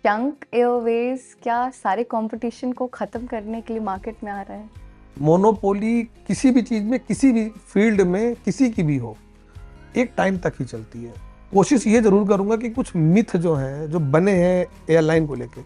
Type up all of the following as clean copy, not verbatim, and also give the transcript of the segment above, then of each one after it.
शंख एयरवेज क्या सारे कंपटीशन को ख़त्म करने के लिए मार्केट में आ रहा है? मोनोपोली किसी भी चीज़ में, किसी भी फील्ड में, किसी की भी हो, एक टाइम तक ही चलती है। कोशिश ये ज़रूर करूँगा कि कुछ मिथ जो हैं, जो बने हैं एयरलाइन को लेके,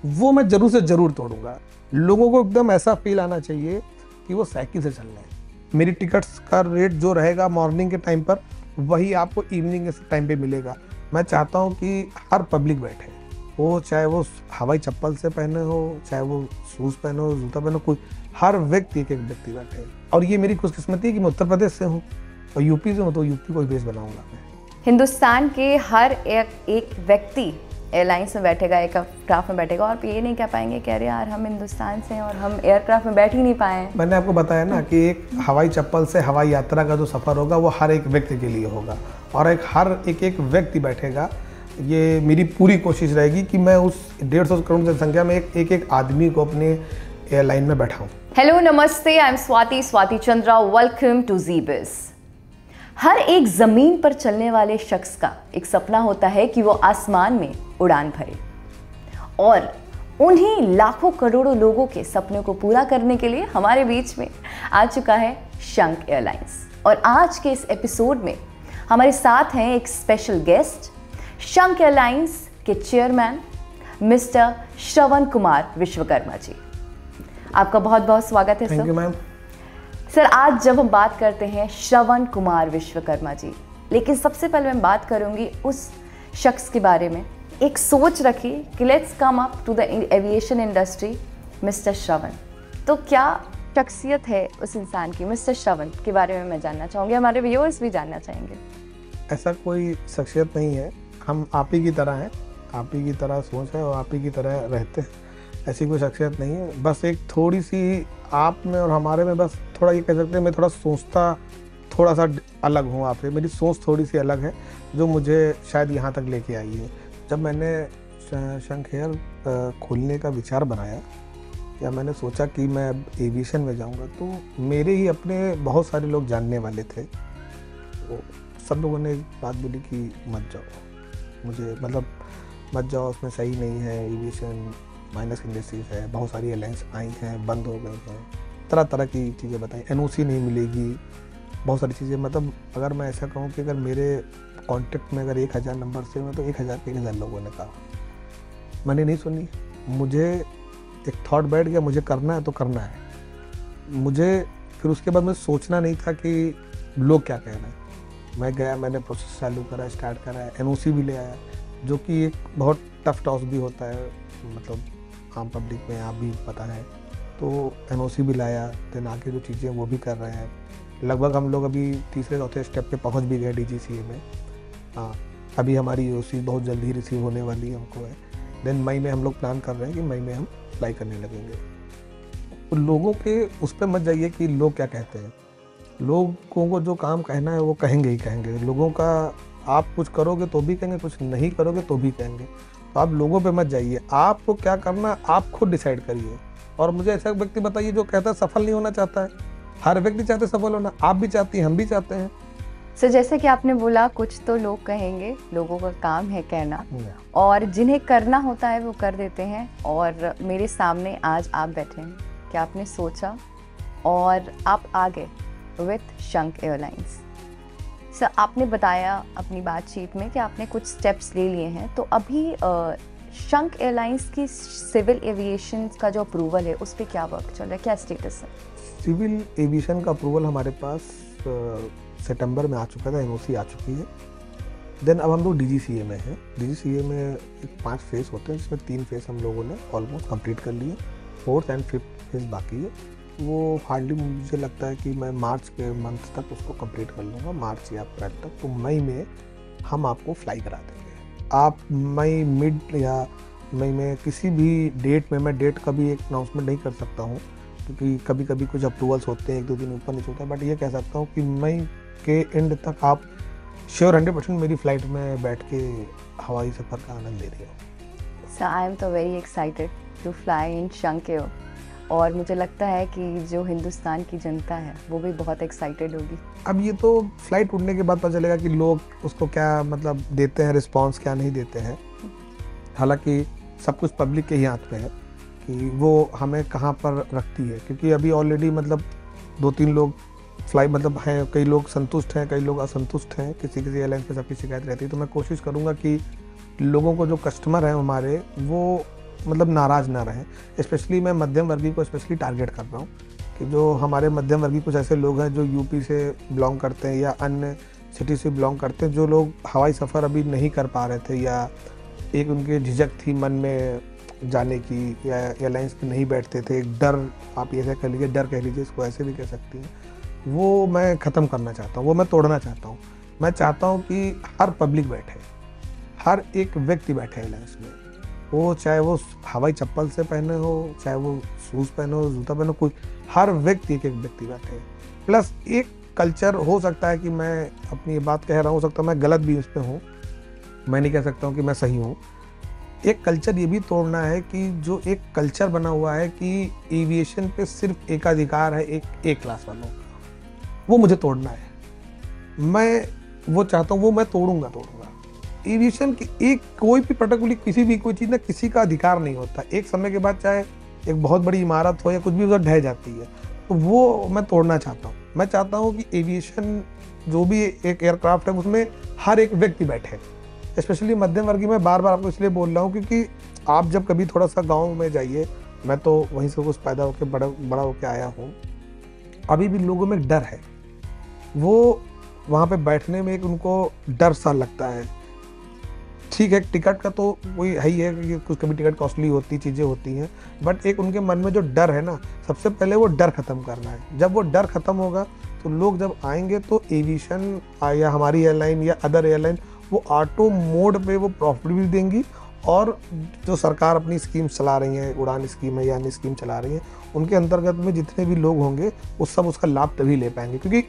वो मैं ज़रूर से ज़रूर तोड़ूंगा। लोगों को एकदम ऐसा फील आना चाहिए कि वो साइकिल से चल रहे हैं। मेरी टिकट्स का रेट जो रहेगा मॉर्निंग के टाइम पर, वही आपको इवनिंग के टाइम पे मिलेगा। मैं चाहता हूँ कि हर पब्लिक बैठे, वो चाहे वो हवाई चप्पल से पहने हो, चाहे वो शूज़ पहने हो, जूता पहने हो, कोई हर व्यक्ति एक व्यक्ति बैठे। और ये मेरी खुशकिस्मती है कि मैं उत्तर प्रदेश से हूँ और यूपी से हूँ, तो यूपी को ही बेस बनाऊंगा मैं। हिंदुस्तान के हर एक व्यक्ति एयरलाइंस में बैठेगा, एयरक्राफ्ट में बैठेगा और ये नहीं कह पाएंगे कि अरे यार हम हिंदुस्तान से हैं और हम एयरक्राफ्ट में बैठ ही नहीं पाए हैं। मैंने आपको बताया ना कि एक हवाई चप्पल से हवाई यात्रा का जो सफ़र होगा वो हर एक व्यक्ति के लिए होगा और हर एक व्यक्ति बैठेगा। ये मेरी पूरी कोशिश रहेगी कि मैं उस 150 करोड़ की संख्या में एक आदमी को अपने एयरलाइन में बैठाऊं। हेलो नमस्ते, I am Swati Chandra, welcome to ZeeBiz. हर एक जमीन पर चलने वाले शख्स का एक सपना होता है कि वो आसमान में उड़ान भरे, और उन्हीं लाखों करोड़ों लोगों के सपनों को पूरा करने के लिए हमारे बीच में आ चुका है शंख एयरलाइंस। और आज के इस एपिसोड में हमारे साथ हैं एक स्पेशल गेस्ट, शंख एयरलाइंस के चेयरमैन मिस्टर श्रवण कुमार विश्वकर्मा जी। आपका बहुत बहुत स्वागत है sir. Thank you ma'am. Sir, आज जब हम बात करते हैं श्रवण कुमार विश्वकर्मा जी, लेकिन सबसे पहले मैं बात करूंगी उस शख्स के बारे में। एक सोच रखी कि let's come up to the aviation industry, mister Shravan. तो क्या शख्सियत है उस इंसान की, मिस्टर श्रवण के बारे में मैं जानना चाहूँगी, हमारे व्यूअर्स भी जानना चाहेंगे। ऐसा कोई शख्सियत नहीं है, हम आप ही की तरह हैं, आप ही की तरह सोच है और आप ही की तरह रहते हैं। ऐसी कोई शख्सियत नहीं है, बस एक थोड़ी सी आप में और हमारे में बस थोड़ा ये कह सकते हैं, मैं थोड़ा सोचता थोड़ा सा अलग हूँ आपसे। मेरी सोच थोड़ी सी अलग है जो मुझे शायद यहाँ तक लेके आई है। जब मैंने शंख एयर खोलने का विचार बनाया या मैंने सोचा कि मैं एविएशन में जाऊँगा, तो मेरे ही अपने बहुत सारे लोग जानने वाले थे। तो सब लोगों ने एक बात बोली कि मत जाओ, मुझे मतलब मत जाओ, उसमें सही नहीं है, एविएशन माइनस इंडस्ट्रीज है, बहुत सारी एयरलाइंस आई हैं, बंद हो गई हैं, तरह तरह की चीज़ें बताई, एनओसी नहीं मिलेगी, बहुत सारी चीज़ें। मतलब अगर मैं ऐसा कहूँ कि अगर मेरे कांटेक्ट में अगर 1000 नंबर से मैं, तो 1000 लोगों ने कहा, मैंने नहीं सुनी। मुझे एक थॉट बैठ गया, मुझे करना है तो करना है। मुझे फिर उसके बाद मुझे सोचना नहीं था कि लोग क्या कह रहे हैं। मैं गया, मैंने प्रोसेस चालू करा, स्टार्ट करा, एनओसी भी ले आया, जो कि एक बहुत टफ टॉस भी होता है, मतलब आम पब्लिक में आप भी पता है। तो एनओसी भी लाया, देन आगे जो चीज़ें वो भी कर रहे हैं। लगभग हम लोग अभी तीसरे चौथे स्टेप पे पहुंच भी गए डीजीसीए में। हाँ, अभी हमारी यूसी बहुत जल्दी ही रिसीव होने वाली है, हमको है। देन मई में हम लोग प्लान कर रहे हैं कि मई में हम फ्लाई करने लगेंगे। तो लोगों के उस पर मत जाइए कि लोग क्या कहते हैं। लोगों को जो काम कहना है वो कहेंगे ही कहेंगे। लोगों का आप कुछ करोगे तो भी कहेंगे, कुछ नहीं करोगे तो भी कहेंगे। तो आप लोगों पे मत जाइए, आपको क्या करना आप खुद डिसाइड करिए। और मुझे ऐसा व्यक्ति बताइए जो कहता है सफल नहीं होना चाहता है। हर व्यक्ति चाहते सफल होना, आप भी चाहती हैं, हम भी चाहते हैं। सर, जैसे कि आपने बोला कुछ तो लोग कहेंगे, लोगों का काम है कहना, और जिन्हें करना होता है वो कर देते हैं। और मेरे सामने आज आप बैठे हैं, क्या आपने सोचा और आप आ गए विथ शंख एयरलाइंस। सर, आपने बताया अपनी बातचीत में कि आपने कुछ स्टेप्स ले लिए हैं, तो अभी शंख एयरलाइंस की सिविल एविएशन का जो अप्रूवल है उस पर क्या वर्क चल रहा है, क्या स्टेटस है? सिविल एविएशन का अप्रूवल हमारे पास सितंबर में आ चुका था, एनओसी आ चुकी है। देन अब हम लोग डीजीसीए में हैं। डीजीसीए में 5 फेज़ होते हैं, जिसमें 3 फेज़ हम लोगों ने ऑलमोस्ट कंप्लीट कर लिए, 4th एंड 5th फेज़ बाकी है। वो हार्डली मुझे लगता है कि मैं मार्च के मंथ तक उसको कंप्लीट कर लूँगा, मार्च या अप्रैल तक। तो मई में हम आपको फ्लाई करा देंगे। आप मई मिड या मई में किसी भी डेट में, मैं डेट का भी एक अनाउंसमेंट नहीं कर सकता हूँ क्योंकि कभी कभी कुछ अप्रूवल्स होते हैं, 1-2 दिन ऊपर नीचे होता है, बट ये कह सकता हूँ कि मई के एंड तक आप श्योर 100% मेरी फ़्लाइट में बैठ के हवाई सफ़र का आनंद ले रहे हो। सर, आई एम तो very excited to fly in Shankh Air, और मुझे लगता है कि जो हिंदुस्तान की जनता है वो भी बहुत एक्साइटेड होगी। अब ये तो फ्लाइट उड़ने के बाद पता चलेगा कि लोग उसको क्या मतलब देते हैं, रिस्पांस क्या नहीं देते हैं। हालांकि सब कुछ पब्लिक के ही हाथ में है कि वो हमें कहाँ पर रखती है, क्योंकि अभी ऑलरेडी मतलब 2-3 लोग फ्लाई मतलब हैं, कई लोग संतुष्ट हैं, कई लोग असंतुष्ट हैं, किसी किसी एयरलाइन पे सबकी शिकायत रहती है। तो मैं कोशिश करूँगा कि लोगों को, जो कस्टमर हैं हमारे, वो मतलब नाराज़ ना रहें। स्पेशली मैं मध्यम वर्गीय को स्पेशली टारगेट कर रहा हूँ कि जो हमारे मध्यम वर्गीय कुछ ऐसे लोग हैं जो यूपी से बिलोंग करते हैं या अन्य सिटी से बिलोंग करते हैं, जो लोग हवाई सफ़र अभी नहीं कर पा रहे थे या एक उनके झिझक थी मन में जाने की, या एयरलाइंस पे नहीं बैठते थे, एक डर, आप ऐसे कह लीजिए, डर कह लीजिए, इसको ऐसे भी कह सकती हैं, वो मैं ख़त्म करना चाहता हूँ, वो मैं तोड़ना चाहता हूँ। मैं चाहता हूँ कि हर पब्लिक बैठे, हर एक व्यक्ति बैठे एयरलाइंस में, वो चाहे वो हवाई चप्पल से पहने हो, चाहे वो शूज़ पहने हो, जूता पहने हो, कोई, हर व्यक्ति, एक एक व्यक्ति बैठे। प्लस एक कल्चर, हो सकता है कि मैं अपनी बात कह रहा हूँ, हो सकता है मैं गलत भी इस पर हूँ, मैं नहीं कह सकता हूँ कि मैं सही हूँ। एक कल्चर ये भी तोड़ना है कि जो एक कल्चर बना हुआ है कि एविएशन पे सिर्फ एक अधिकार है एक क्लास वालों का, वो मुझे तोड़ना है। मैं वो चाहता हूँ, वो मैं तोड़ूंगा। एविएशन की एक कोई भी पर्टिकुलर किसी भी कोई चीज़ ना किसी का अधिकार नहीं होता। एक समय के बाद चाहे एक बहुत बड़ी इमारत हो या कुछ भी उधर ढह जाती है, तो वो मैं तोड़ना चाहता हूँ। मैं चाहता हूँ कि एविएशन जो भी एक एयरक्राफ्ट है उसमें हर एक व्यक्ति बैठे, स्पेशली मध्यम वर्गीय। मैं बार बार आपको इसलिए बोल रहा हूँ क्योंकि आप जब कभी थोड़ा सा गाँव में जाइए, मैं तो वहीं से कुछ पैदा होकर बड़ा होकर आया हूँ, अभी भी लोगों में डर है, वो वहाँ पे बैठने में एक उनको डर सा लगता है। ठीक है, टिकट का तो वही है ही है कि कुछ कभी टिकट कॉस्टली होती, चीज़ें होती हैं, बट एक उनके मन में जो डर है ना, सबसे पहले वो डर ख़त्म करना है। जब वो डर ख़त्म होगा तो लोग जब आएंगे तो एविएशन या हमारी एयरलाइन या अदर एयरलाइन वो ऑटो मोड पे वो प्रॉफिट भी देंगी, और जो सरकार अपनी स्कीम चला रही है, उड़ान स्कीम है या अन्य स्कीम चला रही है, उनके अंतर्गत में जितने भी लोग होंगे वो सब उसका लाभ तभी ले पाएंगे, क्योंकि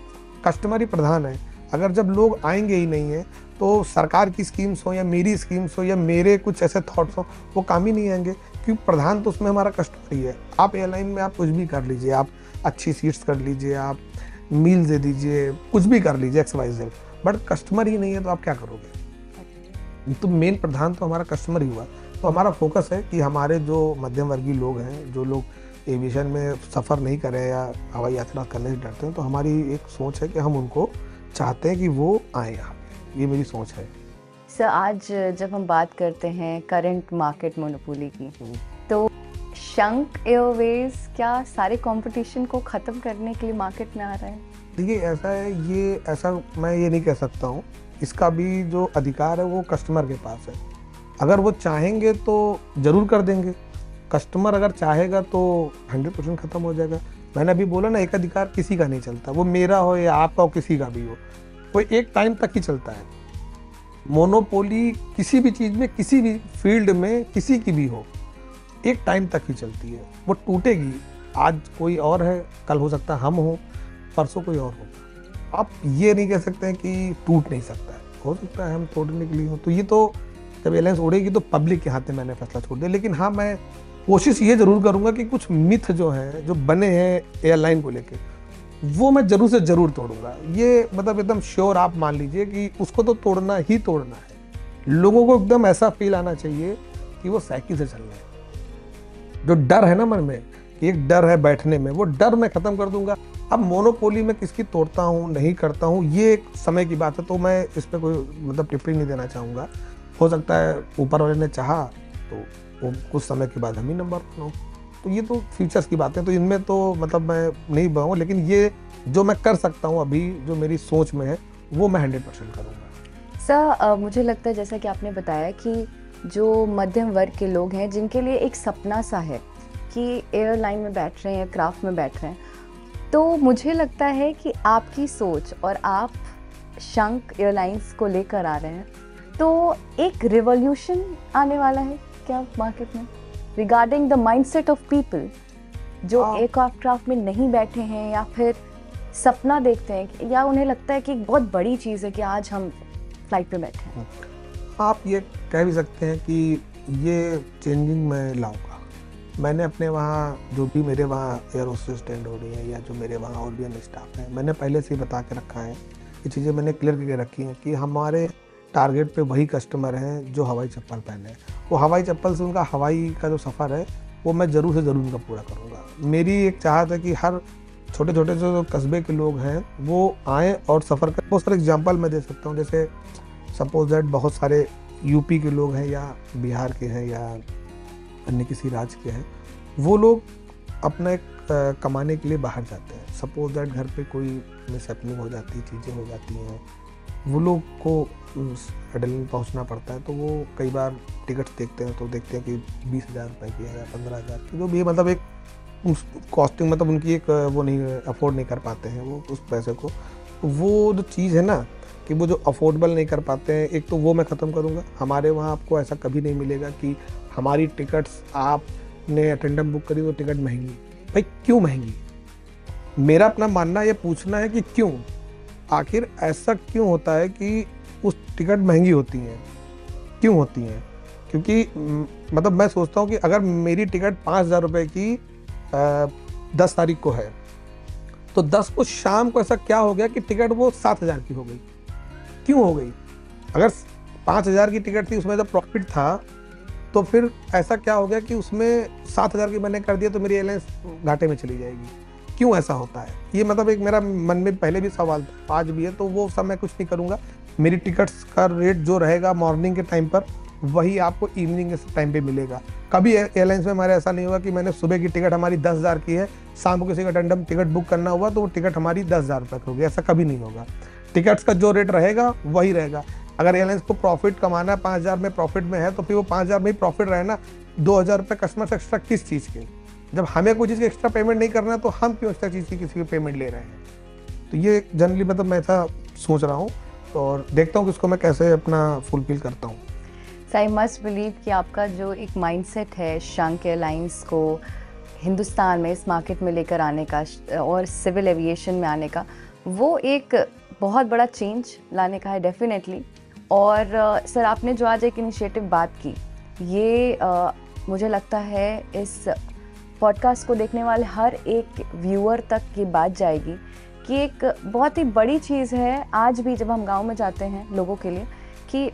कस्टमर ही प्रधान है। अगर जब लोग आएंगे ही नहीं है तो सरकार की स्कीम्स हो या मेरी स्कीम्स हो या मेरे कुछ ऐसे थॉट्स हो, वो काम ही नहीं आएंगे, क्योंकि प्रधान तो उसमें हमारा कस्टमर ही है। आप एयरलाइन में आप कुछ भी कर लीजिए, आप अच्छी सीट्स कर लीजिए, आप मील्स दे दीजिए, कुछ भी कर लीजिए XYZ, बट कस्टमर ही नहीं है तो आप क्या करोगे? तो मेन प्रधान तो हमारा कस्टमर ही हुआ। तो हमारा फोकस है कि हमारे जो मध्यम वर्गीय लोग हैं, जो लोग एविएशन में सफ़र नहीं करें या हवाई यात्रा करने से डरते हैं, तो हमारी एक सोच है कि हम उनको चाहते हैं कि वो आए यहाँ पे। ये मेरी सोच है। सर, आज जब हम बात करते हैं करंट मार्केट मोनोपोली की, तो शंख एयरवेज क्या सारे कंपटीशन को ख़त्म करने के लिए मार्केट में आ रहा है? देखिए, ऐसा है, ये ऐसा मैं ये नहीं कह सकता हूँ। इसका भी जो अधिकार है वो कस्टमर के पास है। अगर वो चाहेंगे तो ज़रूर कर देंगे। कस्टमर अगर चाहेगा तो 100% ख़त्म हो जाएगा। मैंने अभी बोला ना, एक अधिकार किसी का नहीं चलता, वो मेरा हो या आपका हो, किसी का भी हो, वो एक टाइम तक ही चलता है। मोनोपोली किसी भी चीज़ में, किसी भी फील्ड में, किसी की भी हो, एक टाइम तक ही चलती है, वो टूटेगी। आज कोई और है, कल हो सकता है हम हो, परसों कोई और होगा। आप ये नहीं कह सकते हैं कि टूट नहीं सकता है, हो सकता है हम तोड़ने के लिए हो। तो ये तो जब एयरलाइंस उड़ेगी तो पब्लिक के हाथ में मैंने फैसला छोड़ दिया। लेकिन हाँ, मैं कोशिश ये ज़रूर करूँगा कि कुछ मिथ जो हैं, जो बने हैं एयरलाइन को लेके, वो मैं ज़रूर से ज़रूर तोड़ूंगा। ये मतलब एकदम श्योर आप मान लीजिए कि उसको तो तोड़ना ही तोड़ना है। लोगों को एकदम ऐसा फील आना चाहिए कि वो साइकिल से चल रहे हैं। जो डर है ना मन में कि एक डर है बैठने में, वो डर मैं ख़त्म कर दूंगा। अब मोनोपोली में किसकी तोड़ता हूँ नहीं करता हूँ, ये एक समय की बात है, तो मैं इस पर कोई मतलब टिप्पणी नहीं देना चाहूँगा। हो सकता है ऊपर वाले ने चाहा तो वो कुछ समय के बाद हम ही नंबर 1 हो। तो ये तो फ्यूचर्स की बातें, तो इनमें तो मतलब मैं नहीं बताऊँ, लेकिन ये जो मैं कर सकता हूँ अभी, जो मेरी सोच में है, वो मैं 100% करूँगा। सर, मुझे लगता है जैसा कि आपने बताया कि जो मध्यम वर्ग के लोग हैं, जिनके लिए एक सपना सा है कि एयरलाइन में बैठ रहे हैं, क्राफ्ट में बैठ रहे हैं, तो मुझे लगता है कि आपकी सोच और आप शंख एयरलाइंस को लेकर आ रहे हैं, तो एक रिवॉल्यूशन आने वाला है क्या मार्केट में regarding the mindset of people जो एयरक्राफ्ट में नहीं बैठे हैं या फिर सपना देखते हैं, या उन्हें लगता है कि एक बहुत बड़ी चीज़ है कि आज हम फ्लाइट पे बैठे हैं? आप ये कह भी सकते हैं कि ये चेंजिंग मैं लाऊंगा। मैंने अपने वहाँ जो भी मेरे वहाँ एयर होस्टेस स्टैंड हो रही है या जो मेरे वहाँ और भी अन्य स्टाफ हैं, मैंने पहले से ही बता के रखा है, ये चीज़ें मैंने क्लियर करके रखी हैं कि हमारे टारगेट पे वही कस्टमर हैं जो हवाई चप्पल पहने हैं। वो हवाई चप्पल से उनका हवाई का जो सफ़र है वो मैं ज़रूर से ज़रूर उनका पूरा करूँगा। मेरी एक चाहत है कि हर छोटे छोटे जो कस्बे के लोग हैं वो आएँ और सफ़र करें। बहुत सारे एग्जांपल मैं दे सकता हूँ, जैसे सपोज दैट बहुत सारे यूपी के लोग हैं या बिहार के हैं या अन्य किसी राज्य के हैं, वो लोग अपना कमाने के लिए बाहर जाते हैं। सपोज दैट घर पे कोई मिसहैपनिंग हो जाती है, चीज़ें हो जाती हैं, वो लोग को एडलिन पहुंचना पड़ता है, तो वो कई बार टिकट्स देखते हैं तो देखते हैं कि 20,000 रुपये की है या 15,000 की, जो भी मतलब एक कॉस्टिंग मतलब उनकी एक वो नहीं अफोर्ड नहीं कर पाते हैं वो उस पैसे को। वो जो चीज़ है ना कि वो जो अफोर्डेबल नहीं कर पाते हैं, एक तो वो मैं ख़त्म करूँगा। हमारे वहाँ आपको ऐसा कभी नहीं मिलेगा कि हमारी टिकट्स आपने अटेंडम बुक करी तो टिकट महंगी। भाई क्यों महंगी? मेरा अपना मानना ये पूछना है कि क्यों, आखिर ऐसा क्यों होता है कि उस टिकट महंगी होती हैं, क्यों होती हैं? क्योंकि मतलब मैं सोचता हूँ कि अगर मेरी टिकट 5,000 रुपये की 10 तारीख को है, तो 10 को शाम को ऐसा क्या हो गया कि टिकट वो 7,000 की हो गई? क्यों हो गई? अगर 5,000 की टिकट थी, उसमें जब प्रॉफिट था, तो फिर ऐसा क्या हो गया कि उसमें 7,000 की मैंने कर दिया तो मेरी एयरलाइंस घाटे में चली जाएगी? क्यों ऐसा होता है? ये मतलब एक मेरा मन में पहले भी सवाल था, आज भी है, तो वो सब मैं कुछ नहीं करूँगा। मेरी टिकट्स का रेट जो रहेगा मॉर्निंग के टाइम पर, वही आपको इवनिंग के टाइम पे मिलेगा। कभी एयरलाइंस में हमारे ऐसा नहीं होगा कि मैंने सुबह की टिकट हमारी 10,000 की है, शाम को किसी का अटेंडम टिकट बुक करना हुआ तो वो टिकट हमारी 10,000 रुपये की होगी, ऐसा कभी नहीं होगा। टिकट्स का जो रेट रहेगा वही रहेगा। अगर एयरलाइंस को प्रॉफिट कमाना है, 5,000 में प्रॉफिट में है, तो फिर वो 5,000 में ही प्रॉफिट रहे ना। 2,000 रुपये कस्टमर से एक्स्ट्रा किस चीज़ के? जब हमें कोई चीज़ की एक्स्ट्रा पेमेंट नहीं करना है तो हम क्यों एक्स्ट्रा चीज़ की किसी की पेमेंट ले रहे हैं? तो ये जनरली मतलब मैं ऐसा सोच रहा हूँ और देखता हूँ कि इसको मैं कैसे अपना फुलफिल करता हूँ। आई मस्ट बिलीव कि आपका जो एक माइंडसेट है शंख एयरलाइंस को हिंदुस्तान में इस मार्केट में लेकर आने का और सिविल एविएशन में आने का, वो एक बहुत बड़ा चेंज लाने का है डेफिनेटली। और सर, आपने जो आज एक इनिशिएटिव बात की, ये मुझे लगता है इस पॉडकास्ट को देखने वाले हर एक व्यूअर तक ये बात जाएगी कि एक बहुत ही बड़ी चीज़ है आज भी जब हम गांव में जाते हैं लोगों के लिए कि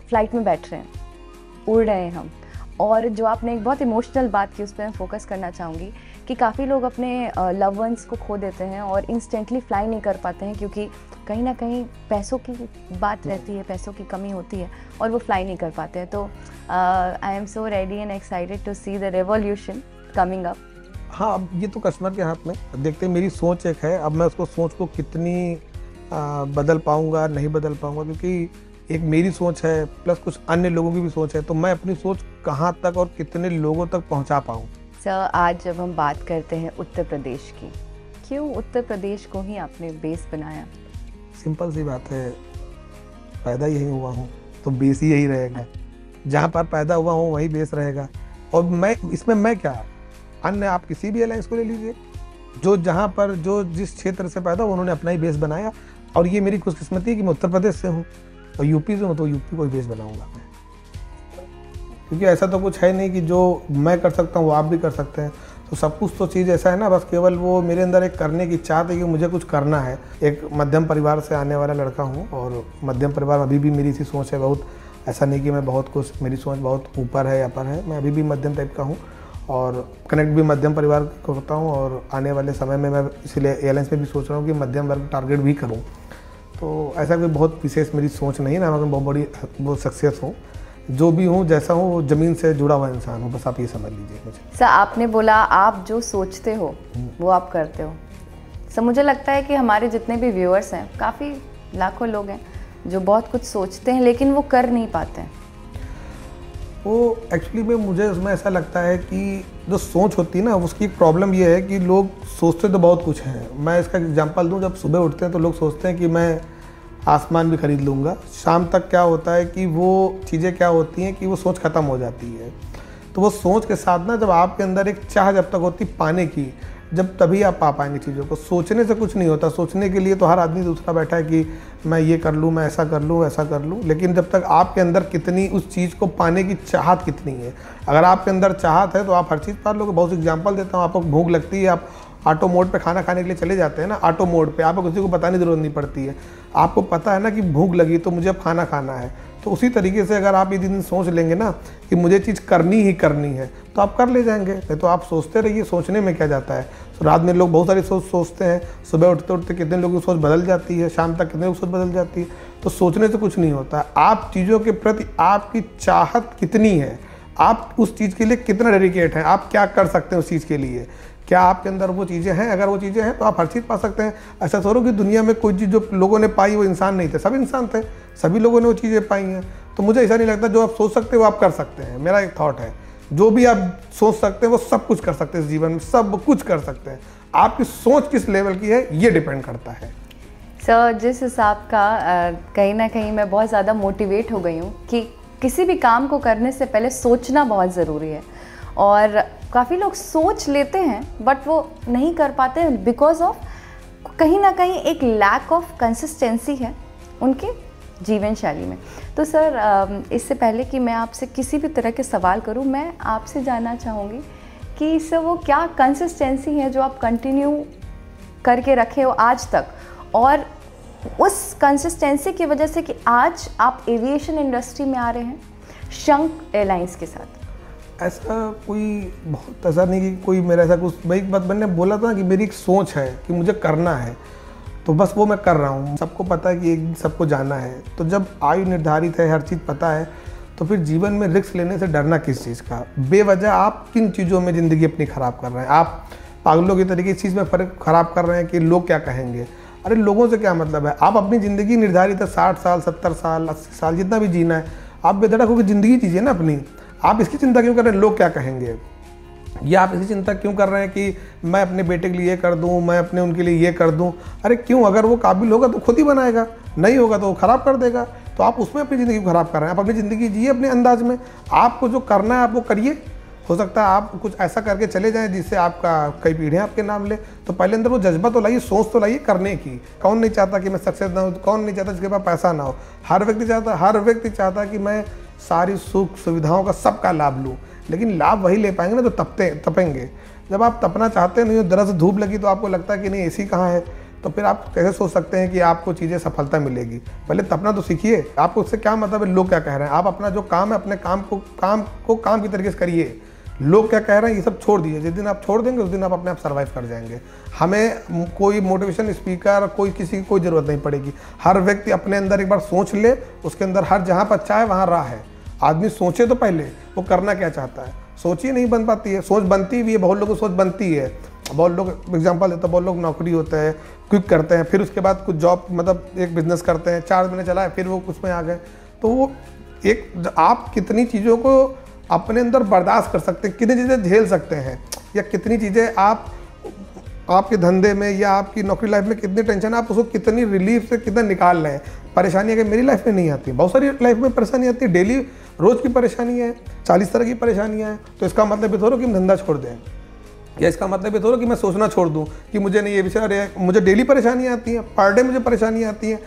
फ़्लाइट में बैठ रहे हैं, उड़ रहे हैं हम। और जो आपने एक बहुत इमोशनल बात की, उस पर मैं फोकस करना चाहूँगी कि काफ़ी लोग अपने लव वंस को खो देते हैं और इंस्टेंटली फ्लाई नहीं कर पाते हैं क्योंकि कहीं ना कहीं पैसों की बात रहती है, पैसों की कमी होती है और वो फ्लाई नहीं कर पाते हैं। तो I am so ready and excited to see the revolution coming up. हाँ, अब ये तो कस्टमर के हाथ में, देखते हैं। मेरी सोच एक है, अब मैं उसको सोच को कितनी बदल पाऊँगा नहीं बदल पाऊँगा, क्योंकि एक मेरी सोच है प्लस कुछ अन्य लोगों की भी सोच है, तो मैं अपनी सोच कहाँ तक और कितने लोगों तक पहुँचा पाऊँ। सर, आज जब हम बात करते हैं उत्तर प्रदेश की, क्यों उत्तर प्रदेश को ही आपने बेस बनाया? सिंपल सी बात है, पैदा यही हुआ हूँ तो बेस ही यही रहेगा। जहाँ पर पैदा हुआ हूँ वही बेस रहेगा। और मैं इसमें मैं क्या, अन्य आप किसी भी एयरलाइंस को ले लीजिए, जो जहाँ पर जो जिस क्षेत्र से पैदा हुआ उन्होंने अपना ही बेस बनाया। और ये मेरी खुशकिस्मती है कि मैं उत्तर प्रदेश से हूँ और यूपी से हूँ, तो यूपी को ही बेस बनाऊँगा मैं। क्योंकि ऐसा तो कुछ है नहीं कि जो मैं कर सकता हूँ वो आप भी कर सकते हैं। तो सब कुछ तो चीज़ ऐसा है ना, बस केवल वो मेरे अंदर एक करने की चाहत है कि मुझे कुछ करना है। एक मध्यम परिवार से आने वाला लड़का हूँ और मध्यम परिवार अभी भी मेरी सी सोच है बहुत, ऐसा नहीं कि मैं बहुत कुछ, मेरी सोच बहुत ऊपर है या पर है, मैं अभी भी मध्यम टाइप का हूँ और कनेक्ट भी मध्यम परिवार को करता हूँ। और आने वाले समय में मैं इसलिए एयरलाइंस में भी सोच रहा हूँ कि मध्यम वर्ग टारगेट भी करूँ। तो ऐसा कोई बहुत विशेष मेरी सोच नहीं है ना, मैं बहुत बड़ी वो सक्सेस हूँ, जो भी हूँ जैसा हूँ वो ज़मीन से जुड़ा हुआ इंसान हूँ, बस आप ये समझ लीजिए मुझे। सर, आपने बोला आप जो सोचते हो वो आप करते हो। सर, मुझे लगता है कि हमारे जितने भी व्यूअर्स हैं, काफ़ी लाखों लोग हैं जो बहुत कुछ सोचते हैं लेकिन वो कर नहीं पाते हैं। वो एक्चुअली में मुझे उसमें ऐसा लगता है कि जो सोच होती है ना, उसकी एक प्रॉब्लम ये है कि लोग सोचते तो बहुत कुछ हैं। मैं इसका एग्जांपल दूं, जब सुबह उठते हैं तो लोग सोचते हैं कि मैं आसमान भी खरीद लूँगा। शाम तक क्या होता है कि वो चीज़ें क्या होती हैं कि वो सोच ख़त्म हो जाती है। तो वो सोच के साथ ना, जब आपके अंदर एक चाह जब तक होती पाने की, जब तभी आप पा पाएंगे चीज़ों को। सोचने से कुछ नहीं होता, सोचने के लिए तो हर आदमी दूसरा बैठा है कि मैं ये कर लूँ, मैं ऐसा कर लूँ, ऐसा कर लूँ। लेकिन जब तक आपके अंदर कितनी उस चीज़ को पाने की चाहत कितनी है, अगर आपके अंदर चाहत है तो आप हर चीज़ पा लोगे। बहुत से एग्जाम्पल देता हूँ, आपको भूख लगती है, आप ऑटो मोड पे खाना खाने के लिए चले जाते हैं ना, ऑटो मोड पे आपको किसी को बताने की जरूरत नहीं पड़ती है, आपको पता है ना कि भूख लगी तो मुझे अब खाना खाना है। तो उसी तरीके से अगर आप ये दिन सोच लेंगे ना कि मुझे चीज़ करनी ही करनी है तो आप कर ले जाएंगे। नहीं तो आप सोचते रहिए, सोचने में क्या जाता है। तो रात में लोग बहुत सारी सोचते हैं, सुबह उठते उठते कितने लोगों की सोच बदल जाती है, शाम तक कितने लोग सोच बदल जाती है। तो सोचने से कुछ नहीं होता। आप चीज़ों के प्रति आपकी चाहत कितनी है, आप उस चीज़ के लिए कितना डेडिकेट हैं, आप क्या कर सकते हैं उस चीज़ के लिए, क्या आपके अंदर वो चीज़ें हैं। अगर वो चीज़ें हैं तो आप हर चीज़ पा सकते हैं। ऐसा थोड़ा कि दुनिया में कोई चीज़ जो लोगों ने पाई वो इंसान नहीं थे, सब इंसान थे, सभी लोगों ने वो चीज़ें पाई हैं। तो मुझे ऐसा नहीं लगता जो आप सोच सकते हो वो आप कर सकते हैं। मेरा एक थॉट है, जो भी आप सोच सकते हैं वो सब कुछ कर सकते हैं, इस जीवन में सब कुछ कर सकते हैं। आपकी सोच किस लेवल की है ये डिपेंड करता है। सर, जिस हिसाब का कहीं ना कहीं मैं बहुत ज़्यादा मोटिवेट हो गई हूँ कि किसी भी काम को करने से पहले सोचना बहुत ज़रूरी है। और काफ़ी लोग सोच लेते हैं बट वो नहीं कर पाते बिकॉज ऑफ कहीं ना कहीं एक लैक ऑफ कंसिस्टेंसी है उनके जीवन शैली में। तो सर, इससे पहले कि मैं आपसे किसी भी तरह के सवाल करूं, मैं आपसे जानना चाहूँगी कि सर वो क्या कंसिस्टेंसी है जो आप कंटिन्यू करके रखे हो आज तक, और उस कंसिस्टेंसी की वजह से कि आज आप एविएशन इंडस्ट्री में आ रहे हैं शंख एयरलाइंस के साथ। ऐसा कोई बहुत ऐसा नहीं कि कोई मेरा ऐसा कुछ, भाई एक बात मैंने बोला था कि मेरी एक सोच है कि मुझे करना है तो बस वो मैं कर रहा हूँ। सबको पता है कि एक दिन सबको जाना है, तो जब आयु निर्धारित है, हर चीज़ पता है, तो फिर जीवन में रिस्क लेने से डरना किस चीज़ का। बेवजह आप किन चीज़ों में ज़िंदगी अपनी ख़राब कर रहे हैं। आप पागलों की तरीके इस चीज़ में फ़र्क ख़राब कर रहे हैं कि लोग क्या कहेंगे। अरे लोगों से क्या मतलब है, आप अपनी ज़िंदगी निर्धारित है 60 साल 70 साल 80 साल जितना भी जीना है, आप बेधड़क होकर ज़िंदगी जीजिए ना अपनी। आप इसकी चिंता क्यों कर रहे हैं लोग क्या कहेंगे, या आप इसकी चिंता क्यों कर रहे हैं कि मैं अपने बेटे के लिए ये कर दूं, मैं अपने उनके लिए ये कर दूं। अरे क्यों, अगर वो काबिल होगा तो खुद ही बनाएगा, नहीं होगा तो वो ख़राब कर देगा। तो आप उसमें अपनी ज़िंदगी को ख़राब कर रहे हैं। आप अपनी ज़िंदगी जिए अपने अंदाज में, आपको जो करना है आप वो करिए। हो सकता है आप कुछ ऐसा करके चले जाएं जिससे आपका कई पीढ़ियाँ आपके नाम ले, तो पहले अंदर वो जज्बा तो लाइए, सोच तो लाइए करने की। कौन नहीं चाहता कि मैं सक्सेस ना हो, कौन नहीं चाहता जिसके पास पैसा ना हो, हर व्यक्ति चाहता कि मैं सारी सुख सुविधाओं का सबका लाभ लूँ। लेकिन लाभ वही ले पाएंगे ना तो तपेंगे। जब आप तपना चाहते नहीं हो, जरा से धूप लगी तो आपको लगता है कि नहीं एसी कहाँ है, तो फिर आप कैसे सोच सकते हैं कि आपको चीज़ें सफलता मिलेगी। पहले तपना तो सीखिए। आपको उससे क्या मतलब है लोग क्या कह रहे हैं, आप अपना जो काम है अपने काम को काम की तरीके से करिए। लोग क्या कह रहे हैं ये सब छोड़ दीजिए। जिस दिन आप छोड़ देंगे उस दिन आप अपने आप सर्वाइव कर जाएंगे। हमें कोई मोटिवेशन स्पीकर किसी की कोई ज़रूरत नहीं पड़ेगी। हर व्यक्ति अपने अंदर एक बार सोच ले, उसके अंदर हर जहाँ पर अच्छा है वहाँ राह है। आदमी सोचे तो पहले वो करना क्या चाहता है, सोच ही नहीं बन पाती है। सोच बनती भी है, बहुत लोगों को सोच बनती है। बहुत लोग एग्जांपल देते हैं, बहुत लोग नौकरी होते हैं, क्विक करते हैं, फिर उसके बाद कुछ जॉब मतलब एक बिजनेस करते हैं, 4 महीने चला है फिर वो उसमें आ गए। तो वो एक आप कितनी चीज़ों को अपने अंदर बर्दाश्त कर सकते हैं, कितनी चीज़ें झेल सकते हैं, या कितनी चीज़ें आपके धंधे में या आपकी नौकरी लाइफ में कितनी टेंशन, आप उसको कितनी रिलीफ से कितना निकाल रहे हैं। परेशानी अगर मेरी लाइफ में नहीं आती, बहुत सारी लाइफ में परेशानी आती है, डेली रोज़ की परेशानी है, 40 तरह की परेशानियाँ हैं। तो इसका मतलब ये थोड़ा कि हम धंधा छोड़ दें, या इसका मतलब ये थोड़ा कि मैं सोचना छोड़ दूँ कि मुझे नहीं ये विषय। अरे मुझे डेली परेशानियाँ आती हैं, पर डे मुझे परेशानियाँ आती हैं,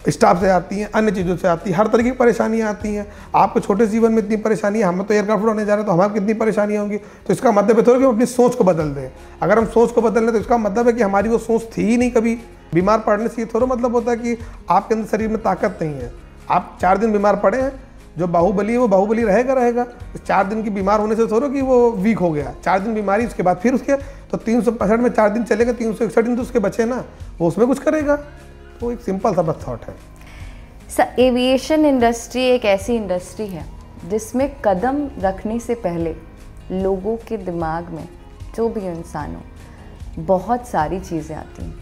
स्टाफ से आती हैं, अन्य चीज़ों से आती हैं, हर तरह की परेशानियाँ आती हैं। आपको छोटे जीवन में इतनी परेशानी है, हम तो एयरक्राफ्ट उड़ाने जा रहे हैं तो हमारे कितनी परेशानियाँ होंगी। तो इसका मतलब है थोड़ा कि हम अपनी सोच को बदल दें। अगर हम सोच को बदल लें तो इसका मतलब है कि हमारी वो सोच थी ही नहीं कभी। बीमार पड़ने से ये थोड़ा मतलब होता है कि आपके अंदर शरीर में ताकत नहीं है। आप 4 दिन बीमार पड़े हैं, जो बाहुबली है वो बाहुबली रहेगा। इस 4 दिन की बीमार होने से थोड़ा कि वो वीक हो गया, 4 दिन बीमारी, उसके बाद फिर उसके तो 365 में 4 दिन चलेगा, 361 दिन तो उसके बचे ना, वो उसमें कुछ करेगा। तो एक सिंपल सा बस थॉट है। सर, एविएशन इंडस्ट्री एक ऐसी इंडस्ट्री है जिसमें कदम रखने से पहले लोगों के दिमाग में, जो भी इंसान हो, बहुत सारी चीज़ें आती हैं।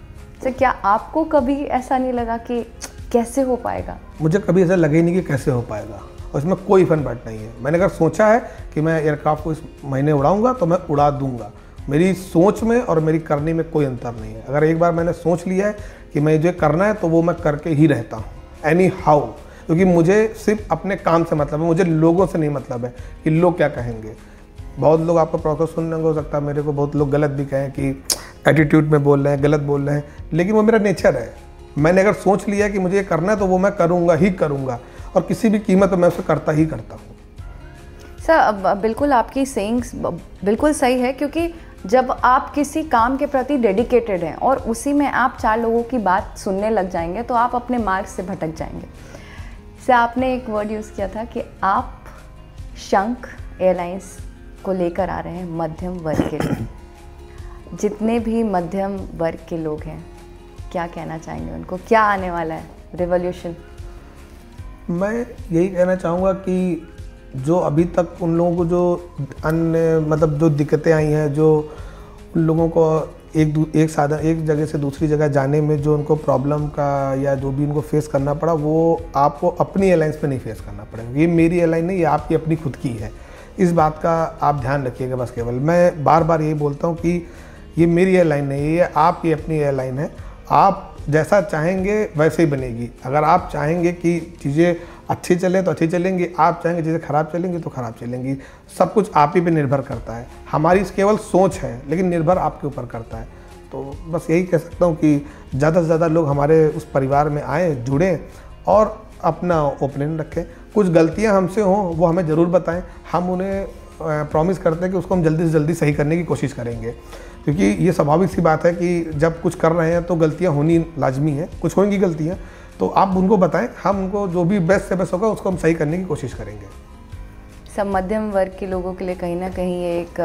सर, क्या आपको कभी ऐसा नहीं लगा कि कैसे हो पाएगा? मुझे कभी ऐसा लगे ही नहीं कि कैसे हो पाएगा, और इसमें कोई फन बैठ नहीं है। मैंने अगर सोचा है कि मैं एयरक्राफ्ट को इस महीने उड़ाऊंगा तो मैं उड़ा दूंगा। मेरी सोच में और मेरी करने में कोई अंतर नहीं है। अगर एक बार मैंने सोच लिया है कि मैं जो करना है तो वो मैं करके ही रहता हूँ, एनी हाउ। क्योंकि मुझे सिर्फ अपने काम से मतलब है, मुझे लोगों से नहीं मतलब है कि लोग क्या कहेंगे। बहुत लोग आपको प्रोसेस सुनने को हो सकता है, मेरे को बहुत लोग गलत भी कहें कि एटीट्यूड में बोल रहे हैं, गलत बोल रहे हैं, लेकिन वो मेरा नेचर है। मैंने अगर सोच लिया कि मुझे ये करना है तो वो मैं करूँगा ही करूँगा, और किसी भी कीमत पर मैं उसे करता ही करता हूँ। सर, बिल्कुल आपकी सेइंग्स बिल्कुल सही है, क्योंकि जब आप किसी काम के प्रति डेडिकेटेड हैं और उसी में आप 4 लोगों की बात सुनने लग जाएंगे तो आप अपने मार्ग से भटक जाएंगे। से आपने एक वर्ड यूज़ किया था कि आप शंख एयरलाइंस को लेकर आ रहे हैं मध्यम वर्ग के लिए। जितने भी मध्यम वर्ग के लोग हैं, क्या कहना चाहेंगे उनको? क्या आने वाला है रिवॉल्यूशन? मैं यही कहना चाहूँगा कि जो अभी तक उन लोगों को जो अन्य मतलब जो दिक्कतें आई हैं, जो उन लोगों को एक जगह से दूसरी जगह जाने में जो उनको प्रॉब्लम का या जो भी उनको फेस करना पड़ा, वो आपको अपनी एयरलाइंस पे नहीं फेस करना पड़ेगा। ये मेरी एयरलाइन नहीं, ये आपकी अपनी खुद की है। इस बात का आप ध्यान रखिएगा बस केवल। मैं बार बार यही बोलता हूँ कि ये मेरी एयरलाइन नहीं है, ये आपकी अपनी एयरलाइन है। आप जैसा चाहेंगे वैसे ही बनेगी। अगर आप चाहेंगे कि चीज़ें अच्छी चलें तो अच्छी चलेंगी, आप चाहेंगे चीज़ें ख़राब चलेंगी तो ख़राब चलेंगी। सब कुछ आप ही पे निर्भर करता है। हमारी केवल सोच है, लेकिन निर्भर आपके ऊपर करता है। तो बस यही कह सकता हूँ कि ज़्यादा से ज़्यादा लोग हमारे उस परिवार में आएँ, जुड़ें और अपना ओपिनियन रखें। कुछ गलतियाँ हमसे हों वो हमें ज़रूर बताएं, हम उन्हें प्रॉमिस करते हैं कि उसको हम जल्दी से जल्दी सही करने की कोशिश करेंगे। क्योंकि ये स्वाभाविक सी बात है कि जब कुछ कर रहे हैं तो गलतियाँ होनी लाजमी है, कुछ होंगी गलतियाँ, तो आप उनको बताएं, हम उनको जो भी बेस्ट से बेस्ट होगा उसको हम सही करने की कोशिश करेंगे। सब मध्यम वर्ग के लोगों के लिए कहीं ना कहीं एक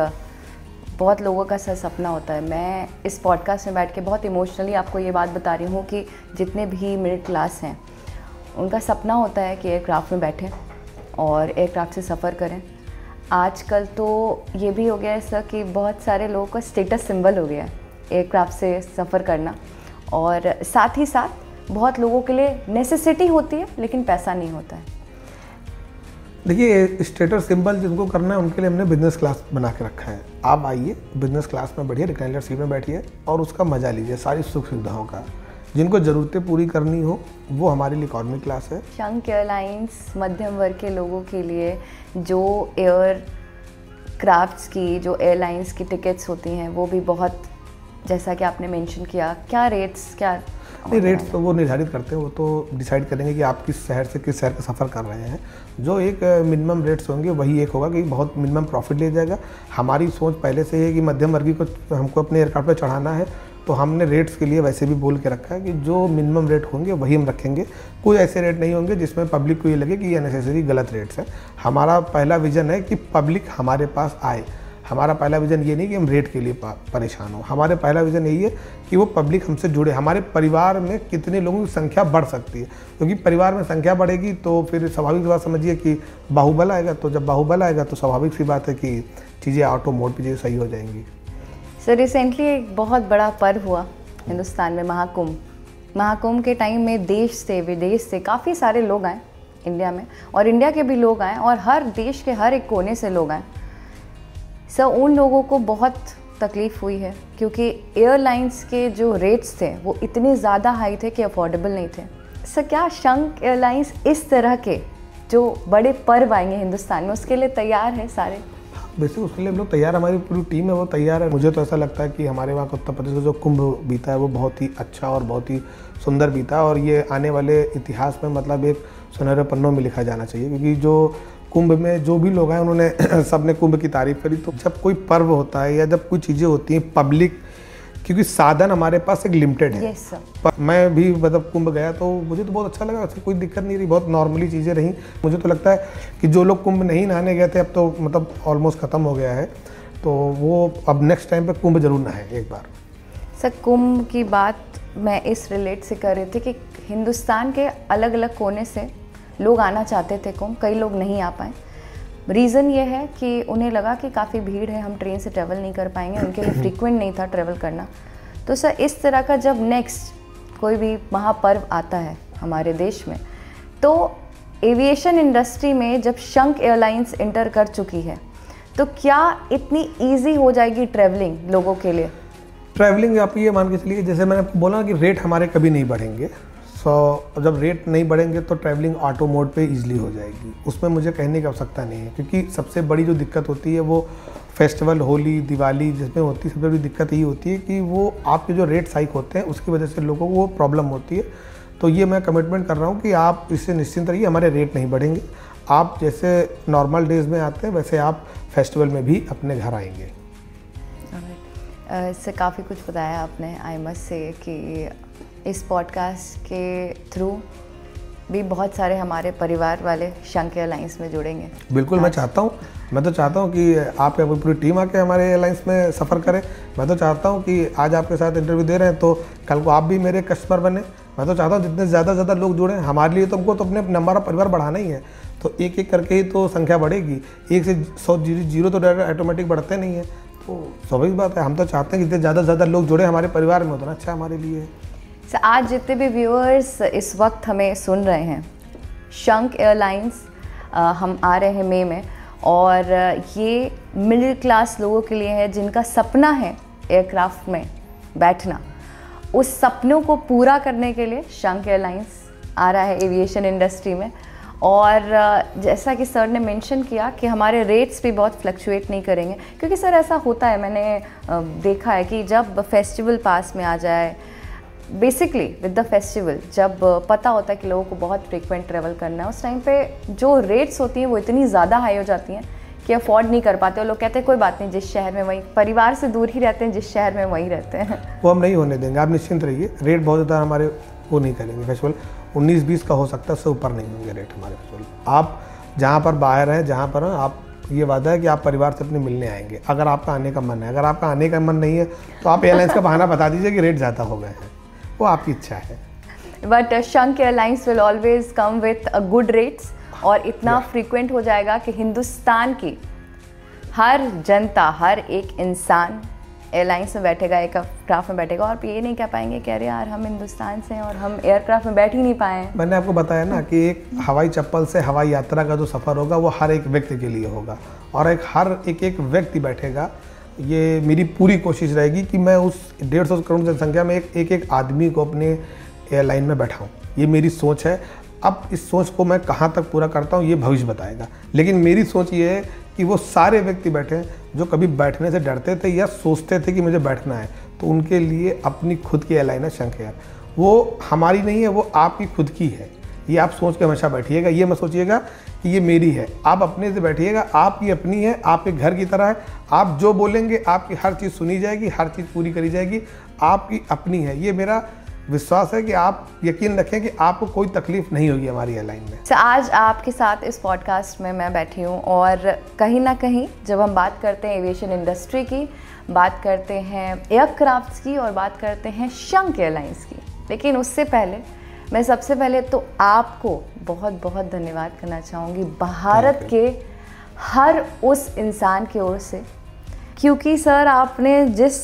बहुत लोगों का सपना होता है। मैं इस पॉडकास्ट में बैठ के बहुत इमोशनली आपको ये बात बता रही हूँ कि जितने भी मिडिल क्लास हैं उनका सपना होता है कि एयरक्राफ्ट में बैठें और एयरक्राफ्ट से सफ़र करें। आजकल तो ये भी हो गया है सर कि बहुत सारे लोगों का स्टेटस सिंबल हो गया है एयरक्राफ्ट से सफ़र करना, और साथ ही साथ बहुत लोगों के लिए नेसेसिटी होती है लेकिन पैसा नहीं होता है। देखिए, स्टेटस सिंबल जिनको करना है उनके लिए हमने बिज़नेस क्लास बना के रखा है। आप आइए बिज़नेस क्लास में बैठिए, रिक्लाइनर सीट में बैठिए और उसका मज़ा लीजिए सारी सुख सुविधाओं का। जिनको ज़रूरतें पूरी करनी हो वो हमारे लिए इकॉनमी क्लास है। शंख एयरलाइंस मध्यम वर्ग के लोगों के लिए जो एयर क्राफ्ट्स की, जो एयरलाइंस की टिकट्स होती हैं वो भी बहुत, जैसा कि आपने मेंशन किया, क्या रेट्स क्या? नहीं, रेट्स तो वो निर्धारित करते हैं, वो तो डिसाइड करेंगे कि आप किस शहर से किस शहर का सफ़र कर रहे हैं। जो एक मिनिमम रेट्स होंगे वही एक होगा कि बहुत मिनिमम प्रॉफिट ले जाएगा। हमारी सोच पहले से है कि मध्यम वर्गीय को हमको अपने एयरक्राफ्ट पर चढ़ाना है, तो हमने रेट्स के लिए वैसे भी बोल के रखा है कि जो मिनिमम रेट होंगे वही हम रखेंगे। कोई ऐसे रेट नहीं होंगे जिसमें पब्लिक को ये लगे कि ये अननेसेसरी गलत रेट्स हैं। हमारा पहला विज़न है कि पब्लिक हमारे पास आए। हमारा पहला विज़न ये नहीं कि हम रेट के लिए परेशान हो। हमारे पहला विज़न यही है कि वो पब्लिक हमसे जुड़े। हमारे परिवार में कितने लोगों की संख्या बढ़ सकती है, क्योंकि परिवार में संख्या बढ़ेगी तो फिर स्वाभाविक सी बात समझिए कि बाहुबल आएगा। तो जब बाहुबल आएगा तो स्वाभाविक सी बात है कि चीज़ें ऑटो मोड पर चीज़ें सही हो जाएंगी। सर, रिसेंटली एक बहुत बड़ा पर्व हुआ हिंदुस्तान में, महाकुंभ। महाकुंभ के टाइम में देश से विदेश से काफ़ी सारे लोग आए इंडिया में, और इंडिया के भी लोग आए और हर देश के हर एक कोने से लोग आए। सर, उन लोगों को बहुत तकलीफ़ हुई है क्योंकि एयरलाइंस के जो रेट्स थे वो इतने ज़्यादा हाई थे कि अफोर्डेबल नहीं थे। सर, क्या शंख एयरलाइंस इस तरह के जो बड़े पर्व आएंगे हिंदुस्तान में उसके लिए तैयार है सारे? वैसे उसके लिए हम लोग तैयार, हमारी पूरी टीम है वो तैयार है। मुझे तो ऐसा लगता है कि हमारे वहाँ उत्तर प्रदेश का जो कुंभ बीता है वो बहुत ही अच्छा और बहुत ही सुंदर बीता, और ये आने वाले इतिहास में मतलब एक सुनहरे पन्नों में लिखा जाना चाहिए। क्योंकि जो कुंभ में जो भी लोग आए उन्होंने सबने कुंभ की तारीफ़ करी। तो जब कोई पर्व होता है या जब कोई चीज़ें होती हैं पब्लिक, क्योंकि साधन हमारे पास एक लिमिटेड है। yes, मैं भी मतलब कुंभ गया तो मुझे तो बहुत अच्छा लगा, ऐसे कोई दिक्कत नहीं रही, बहुत नॉर्मली चीज़ें रहीं। मुझे तो लगता है कि जो लोग कुंभ नहीं नहाने गए थे अब तो मतलब ऑलमोस्ट ख़त्म हो गया है, तो वो अब नेक्स्ट टाइम पे कुंभ जरूर नहाए एक बार। सर, कुंभ की बात मैं इस रिलेट से कर रही थी कि हिंदुस्तान के अलग अलग कोने से लोग आना चाहते थे कुंभ, कई लोग नहीं आ पाए। रीज़न ये है कि उन्हें लगा कि काफ़ी भीड़ है, हम ट्रेन से ट्रैवल नहीं कर पाएंगे, उनके लिए फ्रीक्वेंट नहीं था ट्रैवल करना। तो सर, इस तरह का जब नेक्स्ट कोई भी महापर्व आता है हमारे देश में, तो एविएशन इंडस्ट्री में जब शंख एयरलाइंस इंटर कर चुकी है तो क्या इतनी ईजी हो जाएगी ट्रैवलिंग लोगों के लिए? ट्रैवलिंग आप ये मान के चलिए, जैसे मैंने आपको बोला कि रेट हमारे कभी नहीं बढ़ेंगे। जब रेट नहीं बढ़ेंगे तो ट्रैवलिंग ऑटो मोड पे इजीली हो जाएगी, उसमें मुझे कहने की आवश्यकता नहीं है। क्योंकि सबसे बड़ी जो दिक्कत होती है वो फेस्टिवल, होली, दिवाली जिसमें होती है, सबसे बड़ी दिक्कत यही होती है कि वो आपके जो रेट हाइक होते हैं उसकी वजह से लोगों को वो प्रॉब्लम होती है। तो ये मैं कमिटमेंट कर रहा हूँ कि आप इससे निश्चिंत रहिए, हमारे रेट नहीं बढ़ेंगे। आप जैसे नॉर्मल डेज़ में आते हैं वैसे आप फेस्टिवल में भी अपने घर आएंगे। इससे काफ़ी कुछ बताया आपने। आई मस्ट से कि इस पॉडकास्ट के थ्रू भी बहुत सारे हमारे परिवार वाले शंख एयरलाइंस में जुड़ेंगे। बिल्कुल, मैं तो चाहता हूँ कि आप पूरी टीम आके हमारे एयरलाइंस में सफ़र करें। मैं तो चाहता हूँ कि आज आपके साथ इंटरव्यू दे रहे हैं तो कल को आप भी मेरे कस्टमर बने। मैं तो चाहता हूँ जितने ज़्यादा लोग जुड़े हमारे लिए, तो हमको तो अपने नंबर परिवार बढ़ाना ही है, तो एक एक करके ही तो संख्या बढ़ेगी। 1 से 100 जीरो तो ऑटोमेटिक बढ़ते नहीं है, तो स्वाभाविक बात है। हम तो चाहते हैं कि जितने ज़्यादा लोग जुड़े हमारे परिवार में, उतना अच्छा हमारे लिए है। आज जितने भी व्यूअर्स इस वक्त हमें सुन रहे हैं, शंख एयरलाइंस हम आ रहे हैं मई में, और ये मिडिल क्लास लोगों के लिए है जिनका सपना है एयरक्राफ्ट में बैठना। उस सपनों को पूरा करने के लिए शंख एयरलाइंस आ रहा है एविएशन इंडस्ट्री में। और जैसा कि सर ने मेंशन किया कि हमारे रेट्स भी बहुत फ्लक्चुएट नहीं करेंगे, क्योंकि सर ऐसा होता है, मैंने देखा है कि जब फेस्टिवल पास में आ जाए, बेसिकली विद द फेस्टिवल, जब पता होता है कि लोगों को बहुत फ्रीक्वेंट ट्रैवल करना है, उस टाइम पे जो रेट्स होती हैं वो इतनी ज़्यादा हाई हो जाती हैं कि अफोर्ड नहीं कर पाते। और लोग कहते हैं कोई बात नहीं, जिस शहर में वहीं, परिवार से दूर ही रहते हैं, जिस शहर में वहीं रहते हैं। वो हम नहीं होने देंगे, आप निश्चिंत रहिए। रेट बहुत ज़्यादा हमारे वो नहीं करेंगे। फेस्टिवल 19-20 का हो सकता है, उससे ऊपर नहीं होंगे रेट हमारे फेस्टिवल। आप जहाँ पर बाहर हैं, जहाँ पर आप, ये वादा है कि आप परिवार से अपने मिलने आएंगे अगर आपका आने का मन है। अगर आपका आने का मन नहीं है तो आप एयरलाइंस का बहाना बता दीजिए कि रेट ज़्यादा हो गए हैं, वो आपकी इच्छा है। बट शंख airlines will always come with a good rates, और इतना फ्रीक्वेंट हो जाएगा कि हिंदुस्तान की हर जनता, हर एक इंसान एयरलाइंस में बैठेगा, एयरक्राफ्ट में बैठेगा, और ये नहीं कह पाएंगे कि अरे यार हम हिंदुस्तान से हैं और हम एयरक्राफ्ट में बैठ ही नहीं पाए हैं। मैंने आपको बताया ना कि एक हवाई चप्पल से हवाई यात्रा का जो सफ़र होगा वो हर एक व्यक्ति के लिए होगा, और हर एक व्यक्ति बैठेगा। ये मेरी पूरी कोशिश रहेगी कि मैं उस 150 करोड़ जनसंख्या में एक आदमी को अपने एयरलाइन में बैठाऊँ। ये मेरी सोच है। अब इस सोच को मैं कहाँ तक पूरा करता हूँ ये भविष्य बताएगा, लेकिन मेरी सोच ये है कि वो सारे व्यक्ति बैठे जो कभी बैठने से डरते थे या सोचते थे कि मुझे बैठना है, तो उनके लिए अपनी खुद की एयरलाइन है शंख एयर। वो हमारी नहीं है, वो आपकी खुद की है। ये आप सोच के हमेशा बैठिएगा, ये मत सोचिएगा कि ये मेरी है। आप अपने से बैठिएगा, आपकी अपनी है, आपके घर की तरह है। आप जो बोलेंगे आपकी हर चीज़ सुनी जाएगी, हर चीज़ पूरी करी जाएगी, आपकी अपनी है। ये मेरा विश्वास है कि आप यकीन रखें कि आपको कोई तकलीफ नहीं होगी हमारी एयरलाइन में। आज आपके साथ इस पॉडकास्ट में मैं बैठी हूँ, और कहीं ना कहीं जब हम बात करते हैं एविएशन इंडस्ट्री की, बात करते हैं एयरक्राफ्ट्स की, और बात करते हैं शंख एयरलाइंस की, लेकिन उससे पहले मैं सबसे पहले तो आपको बहुत बहुत धन्यवाद करना चाहूँगी भारत के हर उस इंसान की ओर से, क्योंकि सर आपने जिस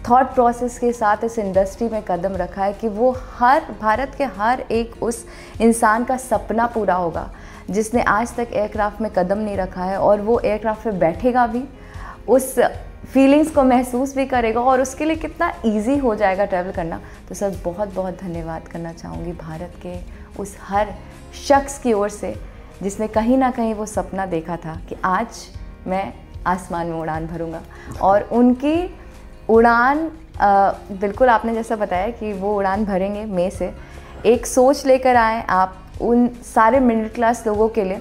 थॉट प्रोसेस के साथ इस इंडस्ट्री में कदम रखा है कि वो भारत के हर एक उस इंसान का सपना पूरा होगा जिसने आज तक एयरक्राफ्ट में कदम नहीं रखा है, और वो एयरक्राफ्ट में बैठेगा भी, उस फीलिंग्स को महसूस भी करेगा, और उसके लिए कितना इजी हो जाएगा ट्रैवल करना। तो सर बहुत बहुत धन्यवाद करना चाहूँगी भारत के उस हर शख्स की ओर से जिसने कहीं ना कहीं वो सपना देखा था कि आज मैं आसमान में उड़ान भरूँगा। और उनकी उड़ान बिल्कुल आपने जैसा बताया कि वो उड़ान भरेंगे मई से। एक सोच लेकर आए आप उन सारे मिडिल क्लास लोगों के लिए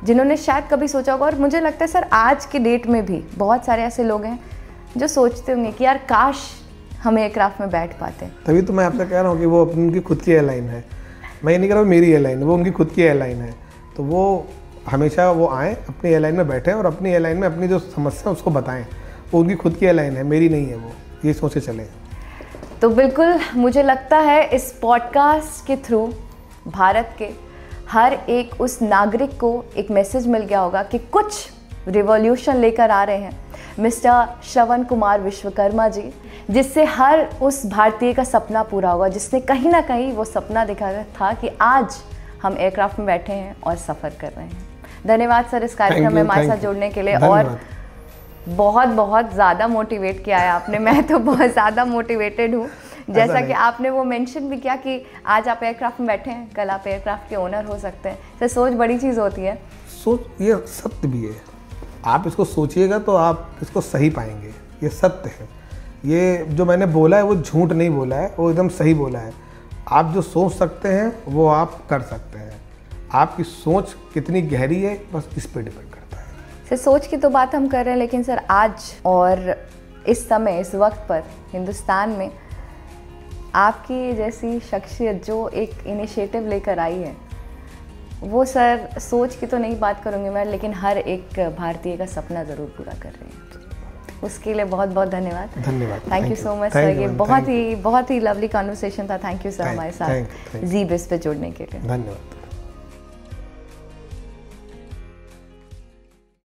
जिन्होंने शायद कभी सोचा होगा, और मुझे लगता है सर आज की डेट में भी बहुत सारे ऐसे लोग हैं जो सोचते होंगे कि यार काश हम एयरक्राफ्ट में बैठ पाते। तभी तो मैं आपसे कह रहा हूँ कि वो उनकी खुद की एयरलाइन है। मैं ये नहीं कह रहा हूँ मेरी एयरलाइन है, वो उनकी खुद की एयरलाइन है। तो वो हमेशा वो आएँ, अपनी एयरलाइन में बैठें और अपनी एयरलाइन में अपनी जो समस्या है उसको बताएँ। वो उनकी खुद की एयरलाइन है, मेरी नहीं है, वो ये सोचे चले। तो बिल्कुल मुझे लगता है इस पॉडकास्ट के थ्रू भारत के हर एक उस नागरिक को एक मैसेज मिल गया होगा कि कुछ रिवॉल्यूशन लेकर आ रहे हैं मिस्टर श्रवण कुमार विश्वकर्मा जी, जिससे हर उस भारतीय का सपना पूरा होगा जिसने कहीं ना कहीं वो सपना देखा था कि आज हम एयरक्राफ्ट में बैठे हैं और सफ़र कर रहे हैं। धन्यवाद सर इस कार्यक्रम में हमारे साथ जुड़ने के लिए, और बहुत बहुत ज़्यादा मोटिवेट किया है आपने। मैं तो बहुत ज़्यादा मोटिवेटेड हूँ, जैसा कि आपने वो मेंशन भी किया कि आज आप एयरक्राफ्ट में बैठे हैं, कल आप एयरक्राफ्ट के ओनर हो सकते हैं। तो सोच बड़ी चीज़ होती है। सोच ये सत्य भी है, आप इसको सोचिएगा तो आप इसको सही पाएंगे, ये सत्य है। ये जो मैंने बोला है वो झूठ नहीं बोला है, वो एकदम सही बोला है। आप जो सोच सकते हैं वो आप कर सकते हैं। आपकी सोच कितनी गहरी है बस इस पर डिपेंड करता है। सर सोच की तो बात हम कर रहे हैं, लेकिन सर आज और इस समय इस वक्त पर हिंदुस्तान में आपकी जैसी शख्सियत जो एक इनिशिएटिव लेकर आई है, वो सर सोच की तो नहीं बात करूँगी मैं, लेकिन हर एक भारतीय का सपना ज़रूर पूरा कर रहे हैं। उसके लिए बहुत बहुत धन्यवाद। Thank you so much sir. ये बहुत ही लवली कॉन्वर्सेशन था। थैंक यू सर हमारे साथ जी बिस पे जुड़ने के लिए। धन्यवाद।